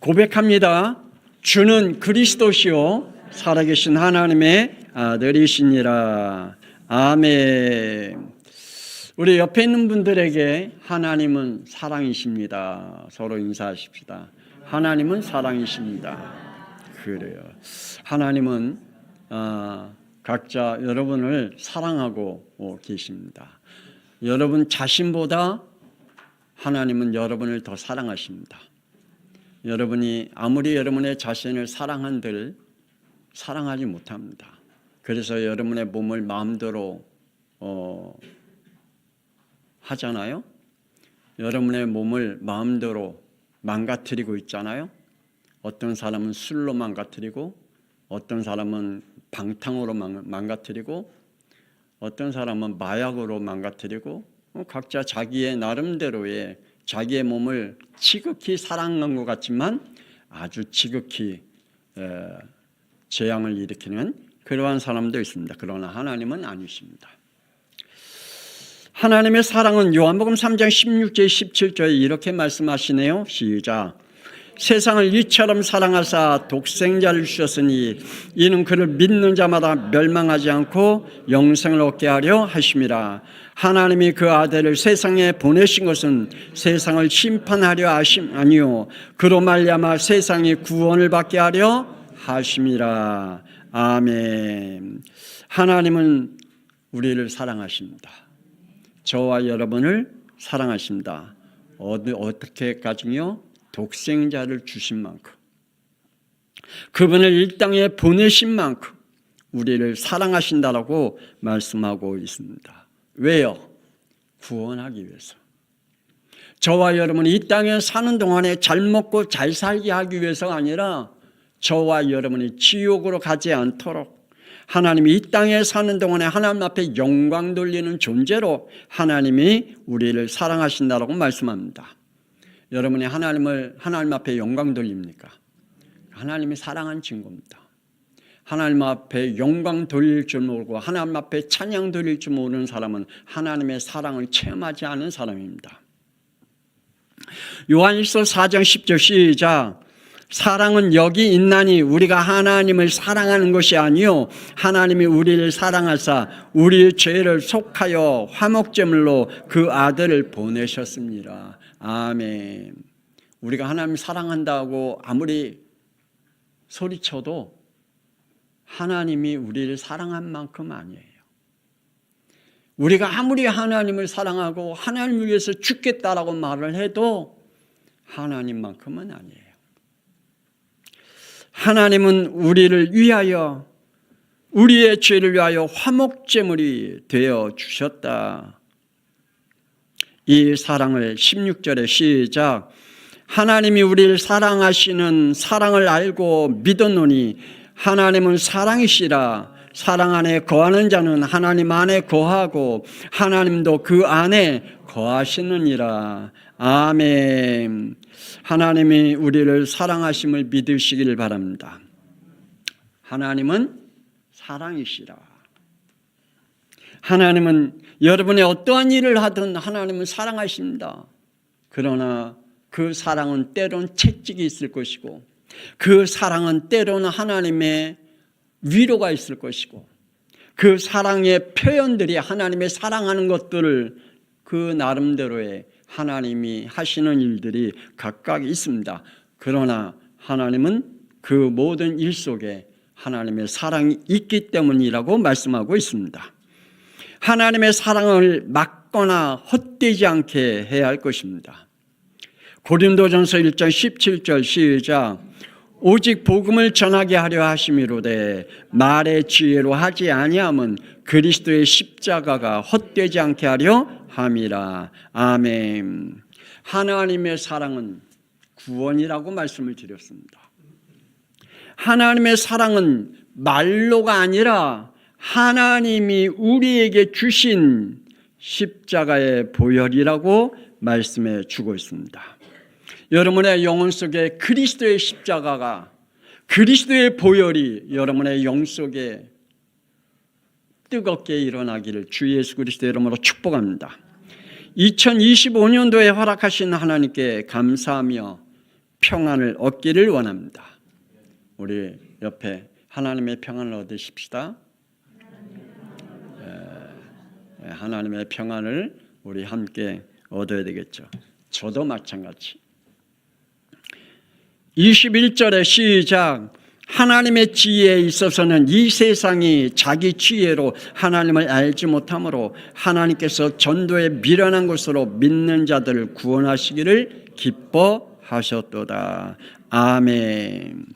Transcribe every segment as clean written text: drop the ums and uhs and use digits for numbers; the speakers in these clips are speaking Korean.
고백합니다. 주는 그리스도시요 살아계신 하나님의 아들이시니라. 아멘. 우리 옆에 있는 분들에게 하나님은 사랑이십니다. 서로 인사하십시다. 하나님은 사랑이십니다. 그래요. 하나님은 각자 여러분을 사랑하고 계십니다. 여러분 자신보다 하나님은 여러분을 더 사랑하십니다. 여러분이 아무리 여러분의 자신을 사랑한들 사랑하지 못합니다. 그래서 여러분의 몸을 마음대로 하잖아요. 여러분의 몸을 마음대로 망가뜨리고 있잖아요. 어떤 사람은 술로 망가뜨리고, 어떤 사람은 방탕으로 망가뜨리고, 어떤 사람은 마약으로 망가뜨리고, 각자 자기의 나름대로의 자기의 몸을 지극히 사랑한 것 같지만 아주 지극히 재앙을 일으키는 그러한 사람도 있습니다. 그러나 하나님은 아니십니다. 하나님의 사랑은 요한복음 3장 16절 17절에 이렇게 말씀하시네요. 시작. 세상을 이처럼 사랑하사 독생자를 주셨으니 이는 그를 믿는 자마다 멸망하지 않고 영생을 얻게 하려 하심이라. 하나님이 그 아들을 세상에 보내신 것은 세상을 심판하려 하심 아니요 그로 말미암아 세상이 구원을 받게 하려 하심이라. 아멘. 하나님은 우리를 사랑하십니다. 저와 여러분을 사랑하십니다. 어떻게까지요? 독생자를 주신 만큼, 그분을 이 땅에 보내신 만큼 우리를 사랑하신다라고 말씀하고 있습니다. 왜요? 구원하기 위해서. 저와 여러분이 이 땅에 사는 동안에 잘 먹고 잘 살게 하기 위해서가 아니라 저와 여러분이 지옥으로 가지 않도록 하나님이 이 땅에 사는 동안에 하나님 앞에 영광 돌리는 존재로 하나님이 우리를 사랑하신다라고 말씀합니다. 여러분이 하나님 앞에 영광 돌립니까? 하나님이 사랑한 증거입니다. 하나님 앞에 영광 돌릴 줄 모르고 하나님 앞에 찬양 돌릴 줄 모르는 사람은 하나님의 사랑을 체험하지 않은 사람입니다. 요한일서 4장 10절 시작. 사랑은 여기 있나니 우리가 하나님을 사랑하는 것이 아니요 하나님이 우리를 사랑하사 우리의 죄를 속하여 화목제물로 그 아들을 보내셨습니다. 아멘. 우리가 하나님 사랑한다고 아무리 소리쳐도 하나님이 우리를 사랑한 만큼 아니에요. 우리가 아무리 하나님을 사랑하고 하나님을 위해서 죽겠다라고 말을 해도 하나님만큼은 아니에요. 하나님은 우리를 위하여 우리의 죄를 위하여 화목제물이 되어 주셨다. 이 사랑을 16절에 시작. 하나님이 우리를 사랑하시는 사랑을 알고 믿었노니 하나님은 사랑이시라. 사랑 안에 거하는 자는 하나님 안에 거하고 하나님도 그 안에 거하시느니라. 아멘. 하나님이 우리를 사랑하심을 믿으시기를 바랍니다. 하나님은 사랑이시라. 하나님은 여러분이 어떠한 일을 하든 하나님은 사랑하십니다. 그러나 그 사랑은 때론 채찍이 있을 것이고 그 사랑은 때로는 하나님의 위로가 있을 것이고 그 사랑의 표현들이 하나님의 사랑하는 것들을 그 나름대로의 하나님이 하시는 일들이 각각 있습니다. 그러나 하나님은 그 모든 일 속에 하나님의 사랑이 있기 때문이라고 말씀하고 있습니다. 하나님의 사랑을 막거나 헛되지 않게 해야 할 것입니다. 고린도전서 1장 17절 시작. 오직 복음을 전하게 하려 하심이로되 말의 지혜로 하지 아니함은 그리스도의 십자가가 헛되지 않게 하려 함이라. 아멘. 하나님의 사랑은 구원이라고 말씀을 드렸습니다. 하나님의 사랑은 말로가 아니라 하나님이 우리에게 주신 십자가의 보혈이라고 말씀해 주고 있습니다. 여러분의 영혼 속에 그리스도의 십자가가, 그리스도의 보혈이 여러분의 영 속에 뜨겁게 일어나기를 주 예수 그리스도의 이름으로 축복합니다. 2025년도에 허락하신 하나님께 감사하며 평안을 얻기를 원합니다. 우리 옆에 하나님의 평안을 얻으십시다. 하나님의 평안을 우리 함께 얻어야 되겠죠. 저도 마찬가지. 21절에 시작. 하나님의 지혜에 있어서는 이 세상이 자기 지혜로 하나님을 알지 못하므로 하나님께서 전도에 미련한 것으로 믿는 자들을 구원하시기를 기뻐하셨도다. 아멘.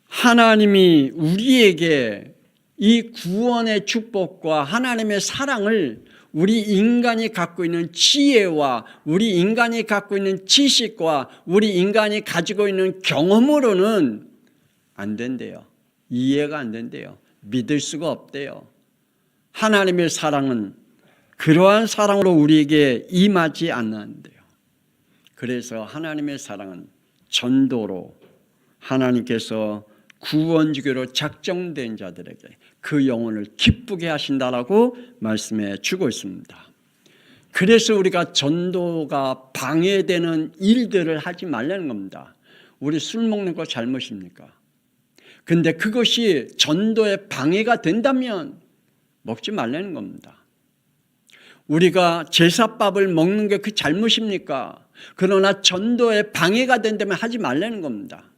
하나님이 우리에게 이 구원의 축복과 하나님의 사랑을 우리 인간이 갖고 있는 지혜와 우리 인간이 갖고 있는 지식과 우리 인간이 가지고 있는 경험으로는 안 된대요. 이해가 안 된대요. 믿을 수가 없대요. 하나님의 사랑은 그러한 사랑으로 우리에게 임하지 않는데요. 그래서 하나님의 사랑은 전도로 하나님께서 구원주기로 작정된 자들에게 그 영혼을 기쁘게 하신다라고 말씀해 주고 있습니다. 그래서 우리가 전도가 방해되는 일들을 하지 말라는 겁니다. 우리 술 먹는 거 잘못입니까? 근데 그것이 전도에 방해가 된다면 먹지 말라는 겁니다. 우리가 제사밥을 먹는 게 그 잘못입니까? 그러나 전도에 방해가 된다면 하지 말라는 겁니다.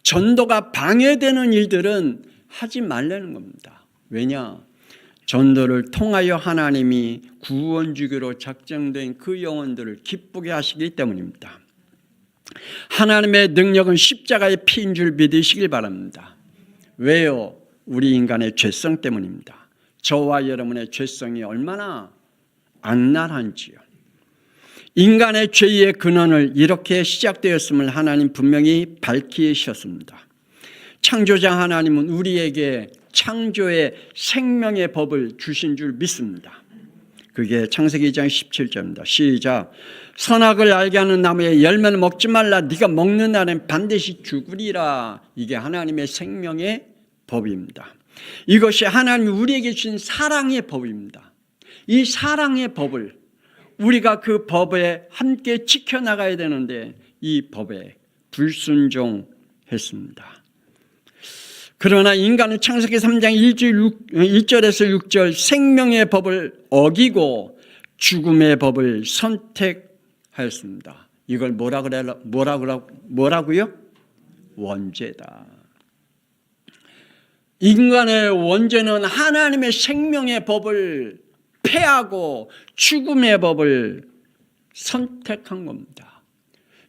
전도가 방해되는 일들은 하지 말라는 겁니다. 왜냐? 전도를 통하여 하나님이 구원주기로 작정된 그 영혼들을 기쁘게 하시기 때문입니다. 하나님의 능력은 십자가의 피인 줄 믿으시길 바랍니다. 왜요? 우리 인간의 죄성 때문입니다. 저와 여러분의 죄성이 얼마나 악랄한지요. 인간의 죄의 근원을 이렇게 시작되었음을 하나님 분명히 밝히셨습니다. 창조자 하나님은 우리에게 창조의 생명의 법을 주신 줄 믿습니다. 그게 창세기 2장 17절입니다. 시작. 선악을 알게 하는 나무의 열매는 먹지 말라. 네가 먹는 날엔 반드시 죽으리라. 이게 하나님의 생명의 법입니다. 이것이 하나님이 우리에게 주신 사랑의 법입니다. 이 사랑의 법을 우리가 그 법에 함께 지켜나가야 되는데 이 법에 불순종했습니다. 그러나 인간은 창세기 3장 1절에서 6절 생명의 법을 어기고 죽음의 법을 선택하였습니다. 이걸 뭐라고요? 원죄다. 인간의 원죄는 하나님의 생명의 법을 폐하고 죽음의 법을 선택한 겁니다.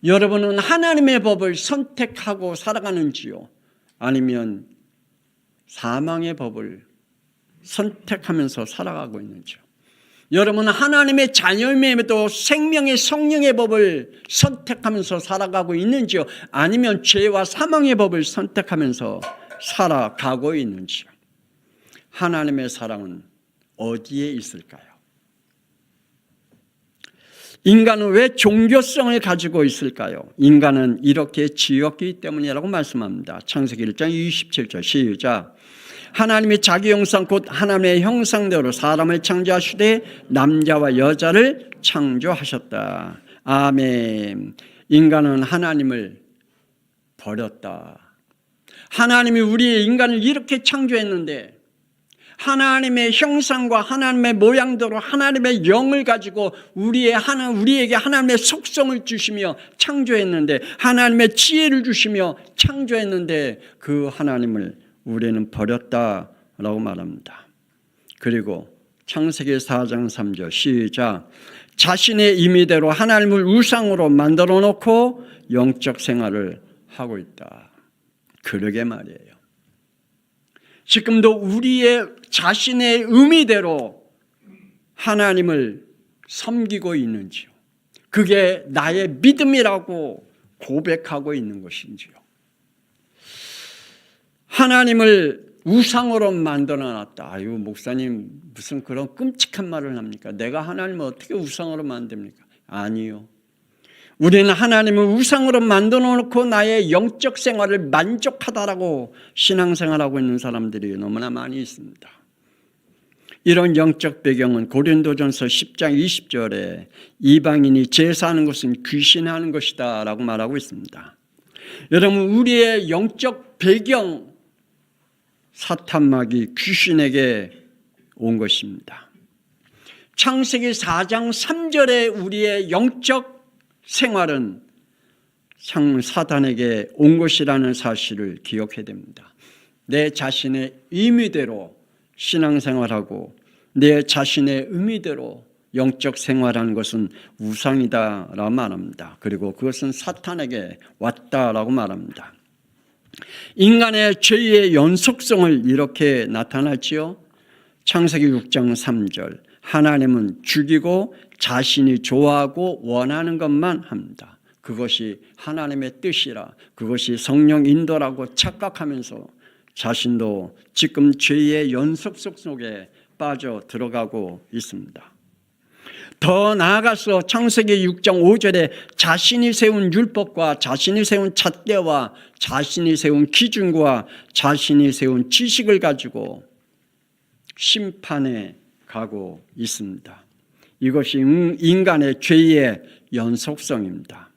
여러분은 하나님의 법을 선택하고 살아가는지요? 아니면 사망의 법을 선택하면서 살아가고 있는지요? 여러분은 하나님의 자녀임에도 생명의 성령의 법을 선택하면서 살아가고 있는지요? 아니면 죄와 사망의 법을 선택하면서 살아가고 있는지요? 하나님의 사랑은 어디에 있을까요? 인간은 왜 종교성을 가지고 있을까요? 인간은 이렇게 지었기 때문이라고 말씀합니다. 창세기 1장 27절 시작. 하나님이 자기 형상 곧 하나님의 형상대로 사람을 창조하시되 남자와 여자를 창조하셨다. 아멘. 인간은 하나님을 버렸다. 하나님이 우리의 인간을 이렇게 창조했는데 하나님의 형상과 하나님의 모양대로 하나님의 영을 가지고 우리에게 하나님의 속성을 주시며 창조했는데 하나님의 지혜를 주시며 창조했는데 그 하나님을 우리는 버렸다라고 말합니다. 그리고 창세기 4장 3절 시작. 자신의 임의대로 하나님을 우상으로 만들어 놓고 영적 생활을 하고 있다. 그러게 말이에요. 지금도 우리의 자신의 의미대로 하나님을 섬기고 있는지요? 그게 나의 믿음이라고 고백하고 있는 것인지요? 하나님을 우상으로 만들어놨다. 아유, 목사님 무슨 그런 끔찍한 말을 합니까? 내가 하나님을 어떻게 우상으로 만듭니까? 아니요. 우리는 하나님을 우상으로 만들어 놓고 나의 영적 생활을 만족하다라고 신앙생활하고 있는 사람들이 너무나 많이 있습니다. 이런 영적 배경은 고린도전서 10장 20절에 이방인이 제사하는 것은 귀신하는 것이다 라고 말하고 있습니다. 여러분, 우리의 영적 배경, 사탄마귀 귀신에게 온 것입니다. 창세기 4장 3절에 우리의 영적 생활은 사탄에게 온 것이라는 사실을 기억해야 됩니다. 내 자신의 의미대로 신앙생활하고 내 자신의 의미대로 영적 생활하는 것은 우상이다라고 말합니다. 그리고 그것은 사탄에게 왔다라고 말합니다. 인간의 죄의 연속성을 이렇게 나타났지요. 창세기 6장 3절, 하나님은 죽이고 자신이 좋아하고 원하는 것만 합니다. 그것이 하나님의 뜻이라, 그것이 성령 인도라고 착각하면서 자신도 지금 죄의 연속성 속에 빠져 들어가고 있습니다. 더 나아가서 창세기 6장 5절에 자신이 세운 율법과 자신이 세운 잣대와 자신이 세운 기준과 자신이 세운 지식을 가지고 심판에 가고 있습니다. 이것이 인간의 죄의 연속성입니다.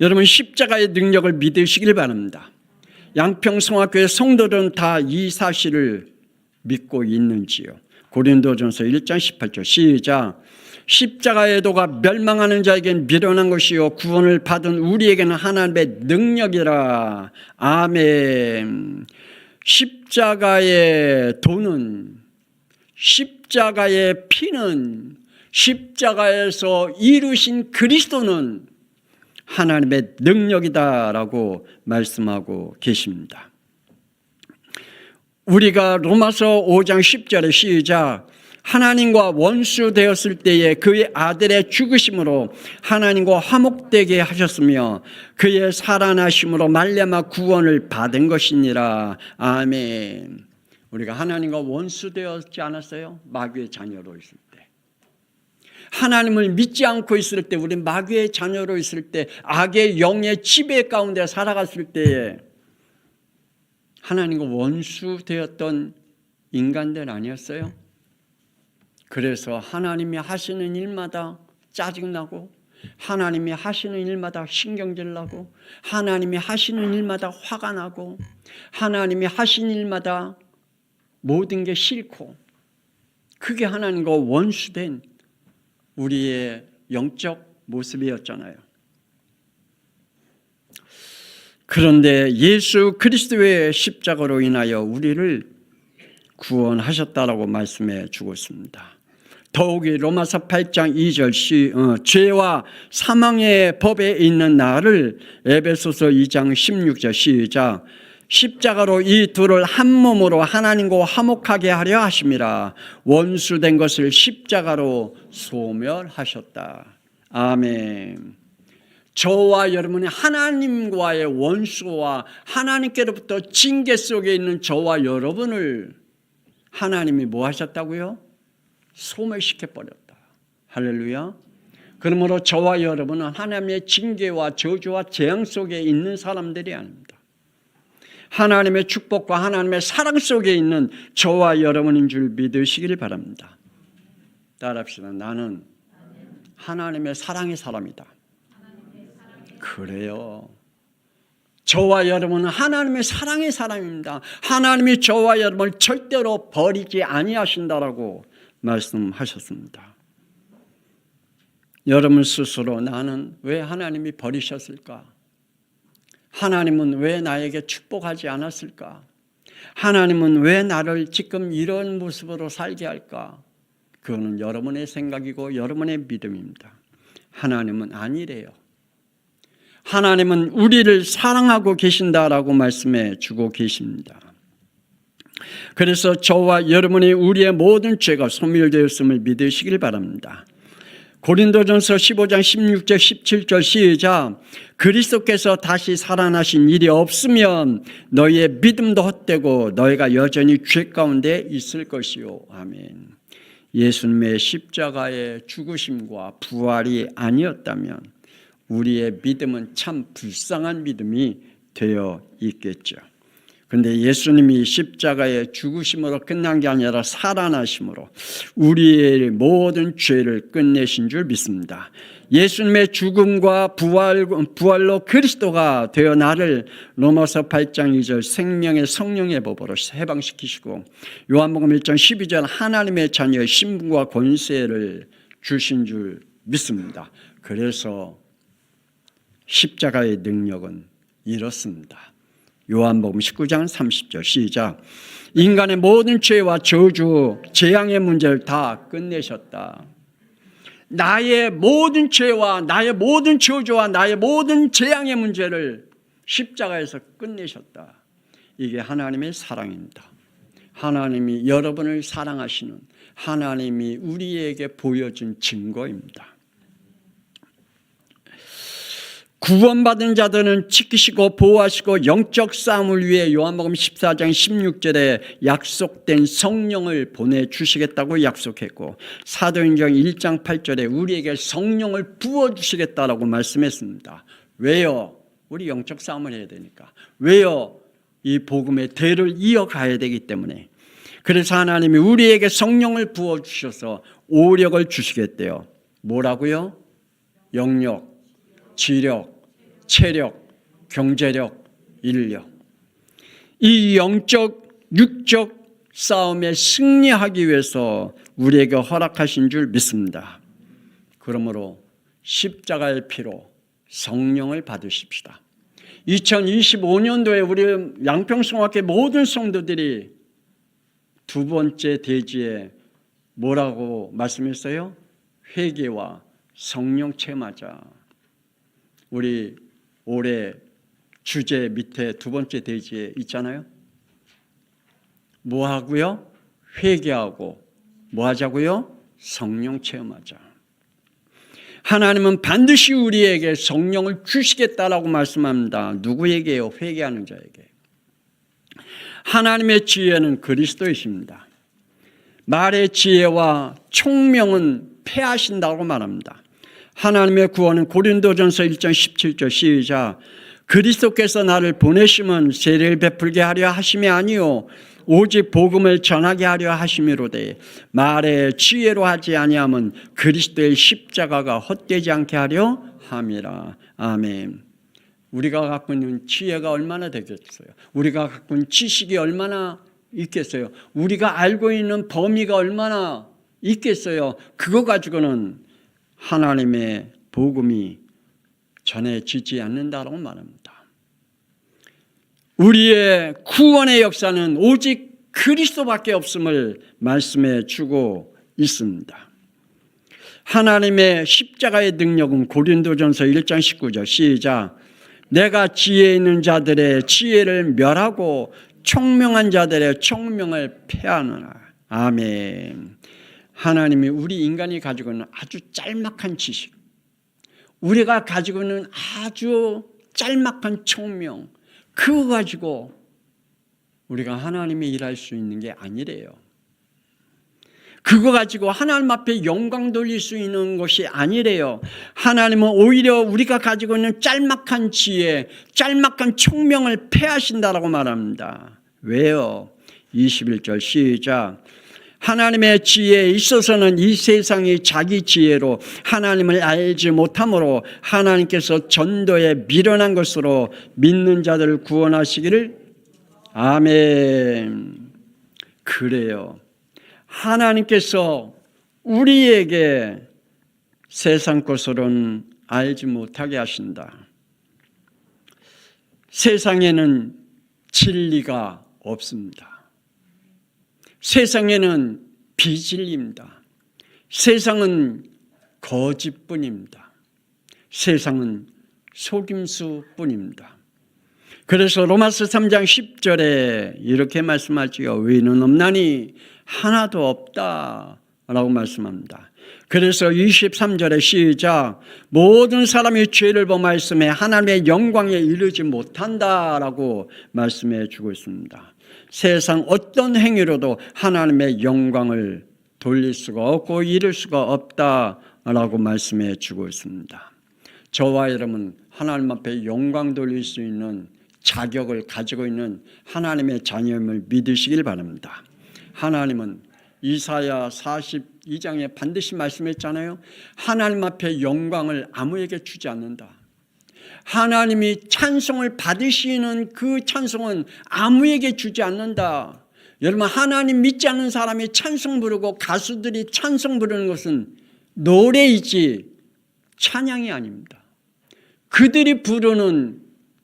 여러분, 십자가의 능력을 믿으시길 바랍니다. 양평성학교의 성도들은 다 이 사실을 믿고 있는지요? 고린도전서 1장 18절 시작. 십자가의 도가 멸망하는 자에게는 미련한 것이요 구원을 받은 우리에게는 하나님의 능력이라. 아멘. 십자가의 도는, 십자가의 피는, 십자가에서 이루신 그리스도는 하나님의 능력이다라고 말씀하고 계십니다. 우리가 로마서 5장 10절에 시작. 하나님과 원수 되었을 때에 그의 아들의 죽으심으로 하나님과 화목되게 하셨으며 그의 살아나심으로 말미암아 구원을 받은 것이니라. 아멘. 우리가 하나님과 원수 되었지 않았어요? 마귀의 자녀로 있을 때. 하나님을 믿지 않고 있을 때, 우리 마귀의 자녀로 있을 때, 악의 영의 지배 가운데 살아갔을 때에 하나님과 원수 되었던 인간들 아니었어요? 그래서 하나님이 하시는 일마다 짜증나고, 하나님이 하시는 일마다 신경질 나고, 하나님이 하시는 일마다 화가 나고, 하나님이 하시는 일마다 모든 게 싫고, 그게 하나님과 원수된 우리의 영적 모습이었잖아요. 그런데 예수 그리스도의 십자가로 인하여 우리를 구원하셨다라고 말씀해 주고 있습니다. 더욱이 로마서 8장 2절 죄와 사망의 법에 있는 나를 에베소서 2장 16절 시작. 십자가로 이 둘을 한 몸으로 하나님과 화목하게 하려 하심이라. 원수된 것을 십자가로 소멸하셨다. 아멘. 저와 여러분이 하나님과의 원수와 하나님께로부터 징계 속에 있는 저와 여러분을 하나님이 뭐 하셨다고요? 소멸시켜버렸다. 할렐루야. 그러므로 저와 여러분은 하나님의 징계와 저주와 재앙 속에 있는 사람들이 아닙니다. 하나님의 축복과 하나님의 사랑 속에 있는 저와 여러분인 줄 믿으시길 바랍니다. 따라합시다. 나는 하나님의 사랑의 사람이다. 그래요. 저와 여러분은 하나님의 사랑의 사람입니다. 하나님이 저와 여러분을 절대로 버리지 아니하신다라고 말씀하셨습니다. 여러분 스스로 나는 왜 하나님이 버리셨을까? 하나님은 왜 나에게 축복하지 않았을까? 하나님은 왜 나를 지금 이런 모습으로 살게 할까? 그거는 여러분의 생각이고 여러분의 믿음입니다. 하나님은 아니래요. 하나님은 우리를 사랑하고 계신다라고 말씀해 주고 계십니다. 그래서 저와 여러분이 우리의 모든 죄가 소멸되었음을 믿으시길 바랍니다. 고린도전서 15장 16절 17절 시작. 그리스도께서 다시 살아나신 일이 없으면 너희의 믿음도 헛되고 너희가 여전히 죄 가운데 있을 것이요. 아멘. 예수님의 십자가의 죽으심과 부활이 아니었다면 우리의 믿음은 참 불쌍한 믿음이 되어 있겠죠. 근데 예수님이 십자가의 죽으심으로 끝난 게 아니라 살아나심으로 우리의 모든 죄를 끝내신 줄 믿습니다. 예수님의 죽음과 부활로 그리스도가 되어 나를 로마서 8장 2절 생명의 성령의 법으로 해방시키시고 요한복음 1장 12절 하나님의 자녀의 신분과 권세를 주신 줄 믿습니다. 그래서 십자가의 능력은 이렇습니다. 요한복음 19장 30절 시작. 인간의 모든 죄와 저주, 재앙의 문제를 다 끝내셨다. 나의 모든 죄와 나의 모든 저주와 나의 모든 재앙의 문제를 십자가에서 끝내셨다. 이게 하나님의 사랑입니다. 하나님이 여러분을 사랑하시는 하나님이 우리에게 보여준 증거입니다. 구원받은 자들은 지키시고 보호하시고 영적 싸움을 위해 요한복음 14장 16절에 약속된 성령을 보내주시겠다고 약속했고 사도행전 1장 8절에 우리에게 성령을 부어주시겠다라고 말씀했습니다. 왜요? 우리 영적 싸움을 해야 되니까. 왜요? 이 복음의 대를 이어가야 되기 때문에. 그래서 하나님이 우리에게 성령을 부어주셔서 오력을 주시겠대요. 뭐라고요? 영력, 지력, 체력, 경제력, 인력. 이 영적, 육적 싸움에 승리하기 위해서 우리에게 허락하신 줄 믿습니다. 그러므로 십자가의 피로 성령을 받으십시다. 2025년도에 우리 양평성학회 모든 성도들이 두 번째 대지에 뭐라고 말씀했어요? 회개와 성령 체험하자. 우리 올해 주제 밑에 두 번째 대지에 있잖아요. 뭐 하고요? 회개하고 뭐 하자고요? 성령 체험하자. 하나님은 반드시 우리에게 성령을 주시겠다라고 말씀합니다. 누구에게요? 회개하는 자에게. 하나님의 지혜는 그리스도이십니다. 말의 지혜와 총명은 패하신다고 말합니다. 하나님의 구원은 고린도전서 1장 17절 시작. 그리스도께서 나를 보내심은 세례를 베풀게 하려 하심이 아니요 오직 복음을 전하게 하려 하심이로되 말의 지혜로 하지 아니함은 그리스도의 십자가가 헛되지 않게 하려 함이라. 아멘. 우리가 갖고 있는 지혜가 얼마나 되겠어요? 우리가 갖고 있는 지식이 얼마나 있겠어요? 우리가 알고 있는 범위가 얼마나 있겠어요? 그거 가지고는 하나님의 복음이 전해지지 않는다고 말합니다. 우리의 구원의 역사는 오직 그리스도밖에 없음을 말씀해 주고 있습니다. 하나님의 십자가의 능력은 고린도전서 1장 19절 시작. 내가 지혜 있는 자들의 지혜를 멸하고 총명한 자들의 총명을 패하노라. 아멘. 하나님이 우리 인간이 가지고 있는 아주 짤막한 지식, 우리가 가지고 있는 아주 짤막한 총명, 그거 가지고 우리가 하나님이 일할 수 있는 게 아니래요. 그거 가지고 하나님 앞에 영광 돌릴 수 있는 것이 아니래요. 하나님은 오히려 우리가 가지고 있는 짤막한 지혜, 짤막한 총명을 패하신다라고 말합니다. 왜요? 21절 시작. 하나님의 지혜에 있어서는 이 세상이 자기 지혜로 하나님을 알지 못하므로 하나님께서 전도에 미련한 것으로 믿는 자들을 구원하시기를. 아멘. 그래요. 하나님께서 우리에게 세상 것으로는 알지 못하게 하신다. 세상에는 진리가 없습니다. 세상에는 비진리입니다. 세상은 거짓뿐입니다. 세상은 속임수뿐입니다. 그래서 로마서 3장 10절에 이렇게 말씀하지요. 의인은 없나니 하나도 없다라고 말씀합니다. 그래서 23절에 시작. 모든 사람이 죄를 범하였음에 하나님의 영광에 이르지 못한다라고 말씀해 주고 있습니다. 세상 어떤 행위로도 하나님의 영광을 돌릴 수가 없고 이룰 수가 없다라고 말씀해 주고 있습니다. 저와 여러분 하나님 앞에 영광 돌릴 수 있는 자격을 가지고 있는 하나님의 자녀임을 믿으시길 바랍니다. 하나님은 이사야 42장에 반드시 말씀했잖아요. 하나님 앞에 영광을 아무에게 주지 않는다. 하나님이 찬송을 받으시는 그 찬송은 아무에게 주지 않는다. 여러분, 하나님 믿지 않는 사람이 찬송 부르고 가수들이 찬송 부르는 것은 노래이지 찬양이 아닙니다. 그들이 부르는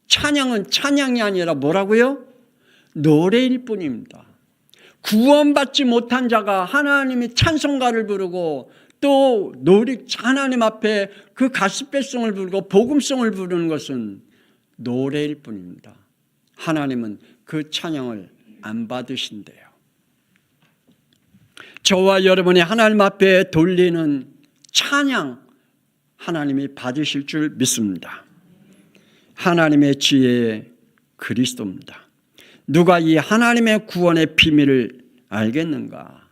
찬양은 찬양이 아니라 뭐라고요? 노래일 뿐입니다. 구원받지 못한 자가 하나님이 찬송가를 부르고 또 하나님 앞에 그 가스펠송을 부르고 복음송을 부르는 것은 노래일 뿐입니다. 하나님은 그 찬양을 안 받으신대요. 저와 여러분이 하나님 앞에 돌리는 찬양 하나님이 받으실 줄 믿습니다. 하나님의 지혜의 그리스도입니다. 누가 이 하나님의 구원의 비밀을 알겠는가?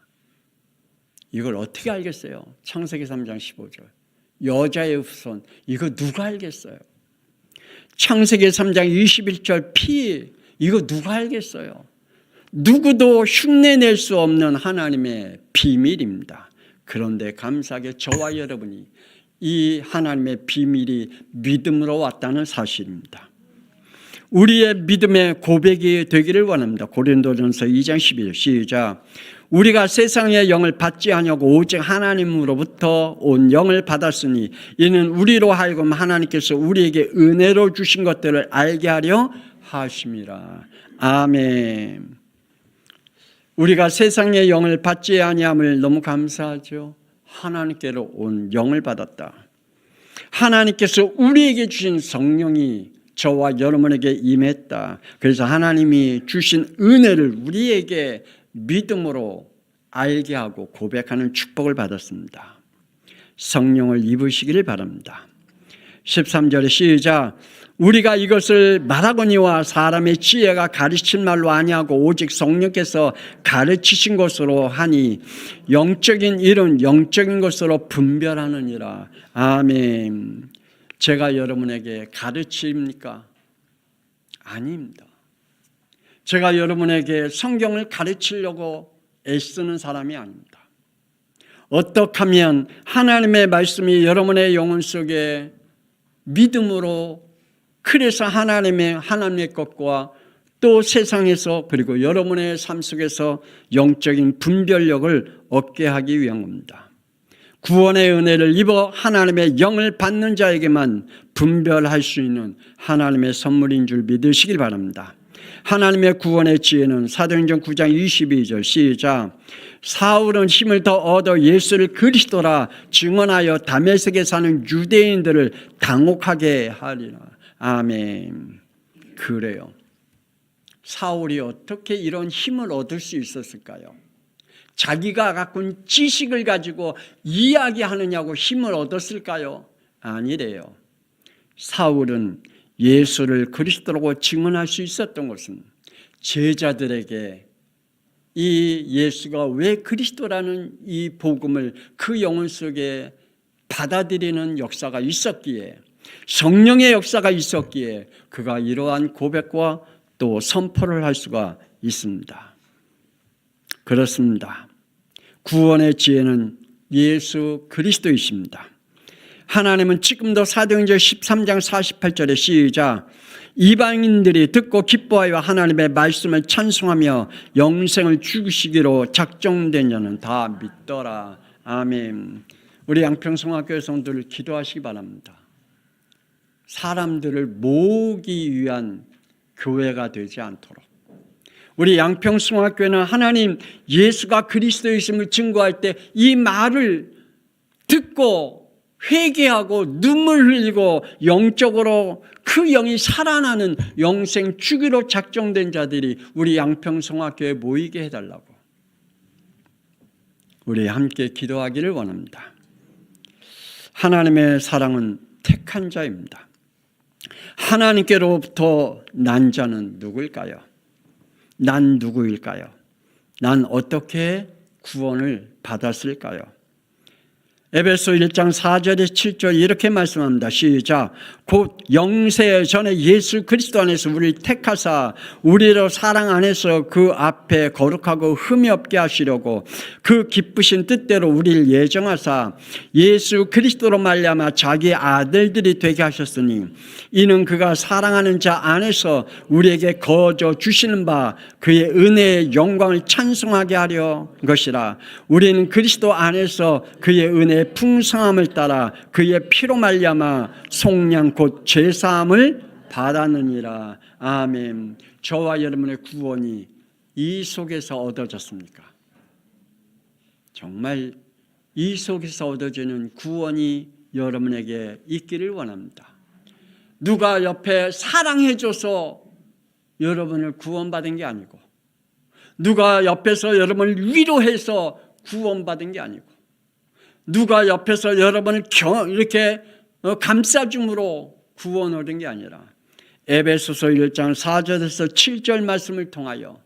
이걸 어떻게 알겠어요? 창세기 3장 15절. 여자의 후손, 이거 누가 알겠어요? 창세기 3장 21절 피, 이거 누가 알겠어요? 누구도 흉내낼 수 없는 하나님의 비밀입니다. 그런데 감사하게 저와 여러분이 이 하나님의 비밀이 믿음으로 왔다는 사실입니다. 우리의 믿음의 고백이 되기를 원합니다. 고린도전서 2장 11절 시작. 우리가 세상의 영을 받지 아니하고 오직 하나님으로부터 온 영을 받았으니 이는 우리로 하여금 하나님께서 우리에게 은혜로 주신 것들을 알게 하려 하심이라. 아멘. 우리가 세상의 영을 받지 아니함을 너무 감사하죠. 하나님께로 온 영을 받았다. 하나님께서 우리에게 주신 성령이 저와 여러분에게 임했다. 그래서 하나님이 주신 은혜를 우리에게 믿음으로 알게 하고 고백하는 축복을 받았습니다. 성령을 입으시기를 바랍니다. 13절에 시작. 우리가 이것을 말하거니와 사람의 지혜가 가르친 말로 아니하고 오직 성령께서 가르치신 것으로 하니 영적인 일은 영적인 것으로 분별하느니라. 아멘. 제가 여러분에게 가르칩니까? 아닙니다. 제가 여러분에게 성경을 가르치려고 애쓰는 사람이 아닙니다. 어떻게 하면 하나님의 말씀이 여러분의 영혼 속에 믿음으로, 그래서 하나님의 것과 또 세상에서 그리고 여러분의 삶 속에서 영적인 분별력을 얻게 하기 위한 겁니다. 구원의 은혜를 입어 하나님의 영을 받는 자에게만 분별할 수 있는 하나님의 선물인 줄 믿으시길 바랍니다. 하나님의 구원의 지혜는 사도행전 9장 22절 시작. 사울은 힘을 더 얻어 예수를 그리스도라 증언하여 다메섹에 사는 유대인들을 당혹하게 하리라. 아멘. 그래요. 사울이 어떻게 이런 힘을 얻을 수 있었을까요? 자기가 갖고 있는 지식을 가지고 이야기하느냐고 힘을 얻었을까요? 아니래요. 사울은 예수를 그리스도라고 증언할 수 있었던 것은 제자들에게 이 예수가 왜 그리스도라는 이 복음을 그 영혼 속에 받아들이는 역사가 있었기에, 성령의 역사가 있었기에 그가 이러한 고백과 또 선포를 할 수가 있습니다. 그렇습니다. 구원의 지혜는 예수 그리스도이십니다. 하나님은 지금도 사도행전 13장 48절에 시작. 이방인들이 듣고 기뻐하여 하나님의 말씀을 찬송하며 영생을 주시기로 작정된 자는 다 믿더라. 아멘. 우리 양평성학교의 성도들 기도하시기 바랍니다. 사람들을 모으기 위한 교회가 되지 않도록. 우리 양평성학교는 하나님 예수가 그리스도이심을 증거할 때 이 말을 듣고 회개하고 눈물 흘리고 영적으로 그 영이 살아나는 영생 주기로 작정된 자들이 우리 양평성학교에 모이게 해달라고 우리 함께 기도하기를 원합니다. 하나님의 사랑은 택한 자입니다. 하나님께로부터 난 자는 누구일까요? 난 누구일까요? 난 어떻게 구원을 받았을까요? 에베소 1장 4절에 7절 이렇게 말씀합니다. 시작. 곧 영세 전에 예수 그리스도 안에서 우리를 택하사 우리로 사랑 안에서 그 앞에 거룩하고 흠이 없게 하시려고 그 기쁘신 뜻대로 우리를 예정하사 예수 그리스도로 말미암아 자기 아들들이 되게 하셨으니 이는 그가 사랑하는 자 안에서 우리에게 거저 주시는 바 그의 은혜의 영광을 찬송하게 하려 것이라. 우리는 그리스도 안에서 그의 은혜의 풍성함을 따라 그의 피로 말미암아 속량 곧 죄사함을 받았느니라. 아멘. 저와 여러분의 구원이 이 속에서 얻어졌습니까? 정말 이 속에서 얻어지는 구원이 여러분에게 있기를 원합니다. 누가 옆에 사랑해줘서 여러분을 구원받은 게 아니고, 누가 옆에서 여러분을 위로해서 구원받은 게 아니고, 누가 옆에서 여러분을 이렇게 감싸줌으로 구원 얻은 게 아니라 에베소서 1장 4절에서 7절 말씀을 통하여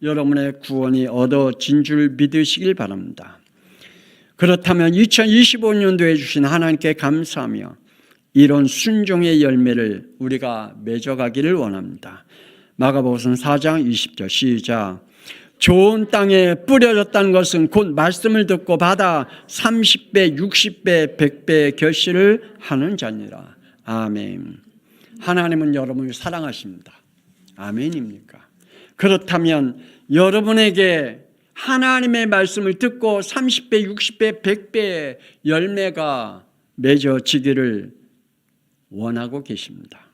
여러분의 구원이 얻어진 줄 믿으시길 바랍니다. 그렇다면 2025년도에 주신 하나님께 감사하며 이런 순종의 열매를 우리가 맺어가기를 원합니다. 마가복음 4장 20절 시작. 좋은 땅에 뿌려졌다는 것은 곧 말씀을 듣고 받아 30배, 60배, 100배의 결실을 하는 자니라. 아멘. 하나님은 여러분을 사랑하십니다. 아멘입니까? 그렇다면 여러분에게 하나님의 말씀을 듣고 30배, 60배, 100배의 열매가 맺어지기를 원하고 계십니다.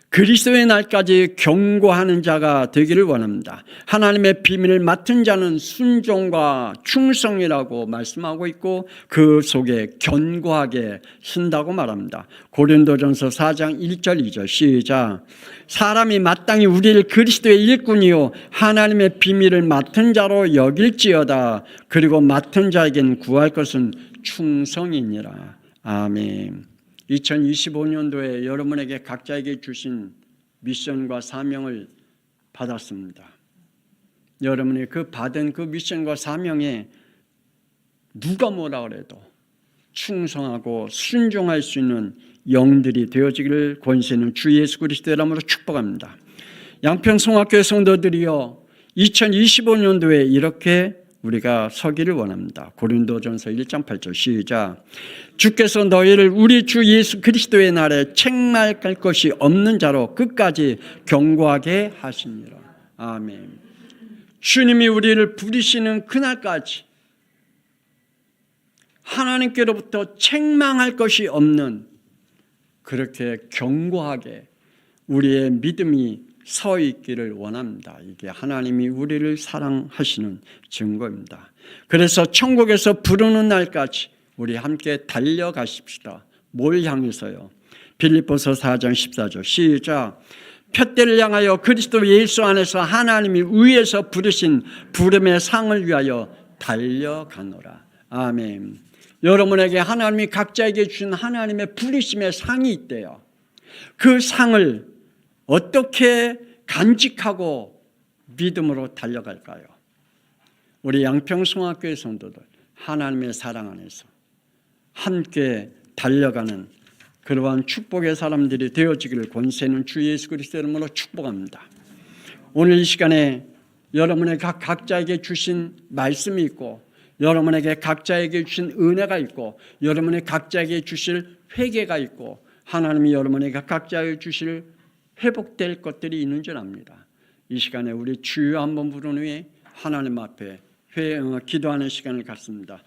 그리스도의 날까지 경고하는 자가 되기를 원합니다. 하나님의 비밀을 맡은 자는 순종과 충성이라고 말씀하고 있고 그 속에 견고하게 쓴다고 말합니다. 고린도전서 4장 1절 2절 시작. 사람이 마땅히 우리를 그리스도의 일꾼이요 하나님의 비밀을 맡은 자로 여길지어다. 그리고 맡은 자에겐 구할 것은 충성이니라. 아멘. 2025년도에 여러분에게 각자에게 주신 미션과 사명을 받았습니다. 여러분이 그 받은 그 미션과 사명에 누가 뭐라 그래도 충성하고 순종할 수 있는 영들이 되어지기를 권세는 주 예수 그리스도의 이름으로 축복합니다. 양평송학교의 성도들이여 2025년도에 이렇게 우리가 서기를 원합니다. 고린도전서 1장 8절 시작. 주께서 너희를 우리 주 예수 그리스도의 날에 책망할 것이 없는 자로 끝까지 경고하게 하시니라. 아멘. 주님이 우리를 부르시는 그날까지 하나님께로부터 책망할 것이 없는 그렇게 견고하게 우리의 믿음이 서 있기를 원합니다. 이게 하나님이 우리를 사랑하시는 증거입니다. 그래서 천국에서 부르는 날까지 우리 함께 달려가십시다. 뭘 향해서요? 빌립보서 4장 14절 시작. 푯대를 향하여 그리스도 예수 안에서 하나님이 위에서 부르신 부름의 상을 위하여 달려가노라. 아멘. 여러분에게 하나님이 각자에게 주신 하나님의 부르심의 상이 있대요. 그 상을 어떻게 간직하고 믿음으로 달려갈까요? 우리 양평송학교의 성도들 하나님의 사랑 안에서 함께 달려가는 그러한 축복의 사람들이 되어지기를 권세는 주 예수 그리스도의 이름으로 축복합니다. 오늘 이 시간에 여러분의 각자에게 주신 말씀이 있고 여러분에게 각자에게 주신 은혜가 있고 여러분의 각자에게 주실 회개가 있고 하나님이 여러분에게 각자에게 주실 회복될 것들이 있는 줄 압니다. 이 시간에 우리 주여 한번 부른 후에 하나님 앞에 기도하는 시간을 갖습니다.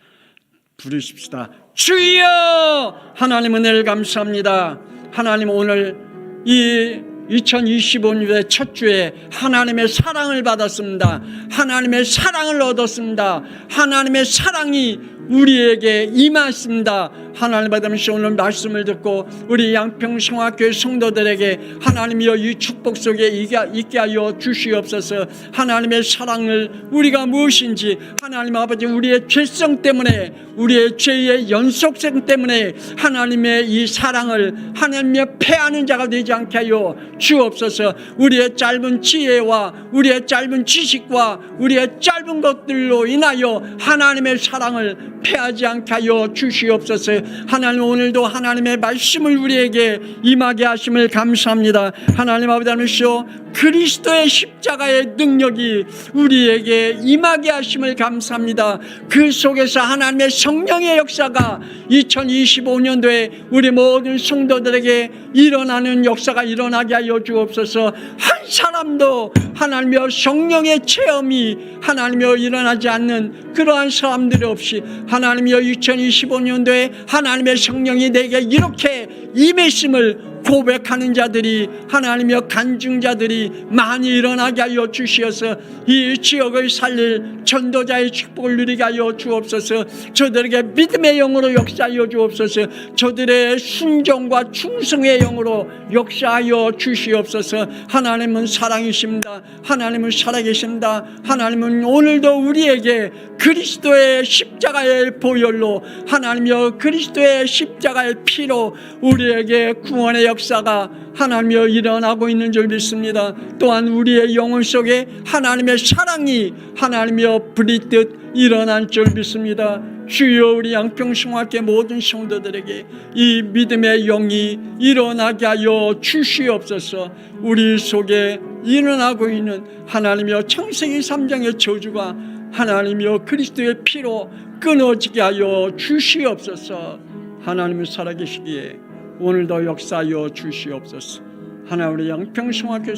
부르십시다. 주여! 하나님 은혜를 감사합니다. 하나님 오늘 이 2025년의 첫 주에 하나님의 사랑을 받았습니다. 하나님의 사랑을 얻었습니다. 하나님의 사랑이 우리에게 임했습니다. 하나님 받으면서 오늘 말씀을 듣고 우리 양평성학교의 성도들에게 하나님이여 이 축복 속에 있게 하여 주시옵소서. 하나님의 사랑을 우리가 무엇인지 하나님 아버지 우리의 죄성 때문에 우리의 죄의 연속성 때문에 하나님의 이 사랑을 하나님의 패하는 자가 되지 않게 하여 주옵소서. 우리의 짧은 지혜와 우리의 짧은 지식과 우리의 짧은 것들로 인하여 하나님의 사랑을 패하지 않게 하여 주시옵소서. 하나님, 오늘도 하나님의 말씀을 우리에게 임하게 하심을 감사합니다. 하나님 아버지 하나님이시여, 그리스도의 십자가의 능력이 우리에게 임하게 하심을 감사합니다. 그 속에서 하나님의 성령의 역사가 2025년도에 우리 모든 성도들에게 일어나는 역사가 일어나게 하여 주옵소서. 한 사람도 하나님의 성령의 체험이 하나님의 일어나지 않는 그러한 사람들이 없이 하나님의 2025년도에 하나님의 성령이 내게 이렇게 임했음을 고백하는 자들이, 하나님의 간증자들이 많이 일어나게 하여 주시어서 이 지역을 살릴 전도자의 축복을 누리게 하여 주옵소서. 저들에게 믿음의 영으로 역사하여 주옵소서. 저들의 순종과 충성의 영으로 역사하여 주시옵소서. 하나님은 사랑이십니다. 하나님은 살아계십니다. 하나님은 오늘도 우리에게 그리스도의 십자가의 보혈로, 하나님이여 그리스도의 십자가의 피로 우리에게 구원의 역사가 하나님이여 일어나고 있는 줄 믿습니다. 또한 우리의 영혼 속에 하나님의 사랑이 하나님이여 부리듯 일어난 줄 믿습니다. 주여, 우리 양평성화교회 모든 성도들에게 이 믿음의 영이 일어나게 하여 주시옵소서. 우리 속에 일어나고 있는 하나님이여 창세기 3장의 저주가 하나님이여 그리스도의 피로 끊어지게 하여 주시옵소서. 하나님은 살아계시기에 오늘도 역사하여 주시옵소서. 하나님, 우리 양평성화교회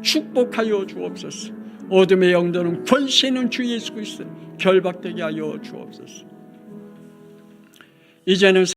축복하여 주옵소서. 어둠의 영들은 권세 있는 주 예수 그리스도 결박되게 하여 주옵소서. 이제는